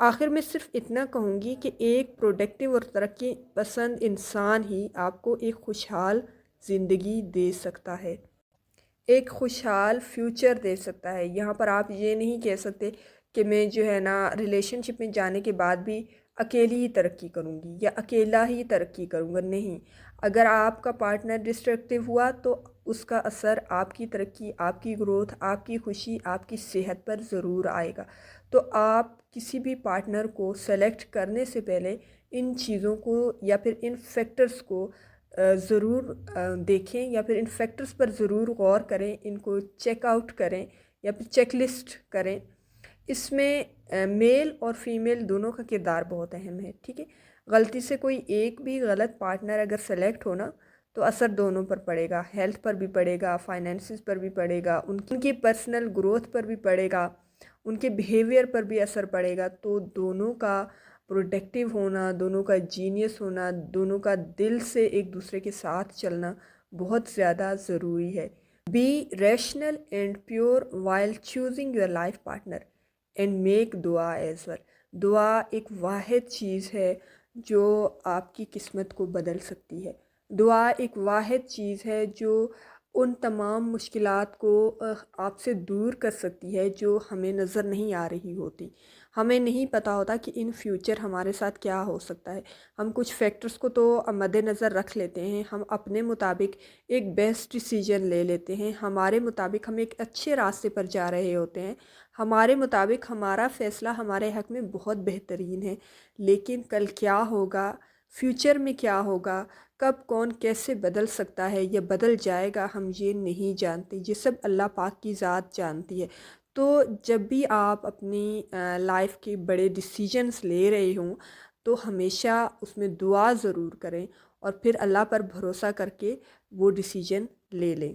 آخر میں صرف اتنا کہوں گی کہ ایک پروڈکٹیو اور ترقی پسند انسان ہی آپ کو ایک خوشحال زندگی دے سکتا ہے، ایک خوشحال فیوچر دے سکتا ہے۔ یہاں پر آپ یہ نہیں کہہ سکتے کہ میں جو ہے نا ریلیشن شپ میں جانے کے بعد بھی اکیلی ہی ترقی کروں گی یا اکیلا ہی ترقی کروں گا، نہیں۔ اگر آپ کا پارٹنر ڈسٹرکٹیو ہوا تو اس کا اثر آپ کی ترقی، آپ کی گروتھ، آپ کی خوشی، آپ کی صحت پر ضرور آئے گا۔ تو آپ کسی بھی پارٹنر کو سلیکٹ کرنے سے پہلے ان چیزوں کو یا پھر ان فیکٹرز کو ضرور دیکھیں یا پھر ان فیکٹرز پر ضرور غور کریں، ان کو چیک آؤٹ کریں یا پھر چیک لسٹ کریں۔ اس میں میل اور فیمیل دونوں کا کردار بہت اہم ہے، ٹھیک ہے۔ غلطی سے کوئی ایک بھی غلط پارٹنر اگر سلیکٹ ہونا تو اثر دونوں پر پڑے گا، ہیلتھ پر بھی پڑے گا، فائنینسز پر بھی پڑے گا، ان کی پرسنل گروتھ پر بھی پڑے گا، ان کے بیہیویئر پر بھی اثر پڑے گا۔ تو دونوں کا پروڈکٹیو ہونا، دونوں کا جینیس ہونا، دونوں کا دل سے ایک دوسرے کے ساتھ چلنا بہت زیادہ ضروری ہے۔ Be rational and pure while choosing your life partner and make دعا ایز ویل۔ دعا ایک واحد چیز ہے جو آپ کی قسمت کو بدل سکتی ہے۔ دعا ایک واحد چیز ہے جو ان تمام مشکلات کو آپ سے دور کر سکتی ہے جو ہمیں نظر نہیں آ رہی ہوتی۔ ہمیں نہیں پتہ ہوتا کہ ان فیوچر ہمارے ساتھ کیا ہو سکتا ہے۔ ہم کچھ فیکٹرز کو تو مد نظر رکھ لیتے ہیں، ہم اپنے مطابق ایک بیسٹ ڈیسیجن لے لیتے ہیں، ہمارے مطابق ہم ایک اچھے راستے پر جا رہے ہوتے ہیں، ہمارے مطابق ہمارا فیصلہ ہمارے حق میں بہت بہترین ہے۔ لیکن کل کیا ہوگا، فیوچر میں کیا ہوگا، کب کون کیسے بدل سکتا ہے یا بدل جائے گا، ہم یہ نہیں جانتے، یہ سب اللہ پاک کی ذات جانتی ہے۔ تو جب بھی آپ اپنی لائف کے بڑے ڈیسیجنز لے رہے ہوں تو ہمیشہ اس میں دعا ضرور کریں اور پھر اللہ پر بھروسہ کر کے وہ ڈیسیجن لے لیں۔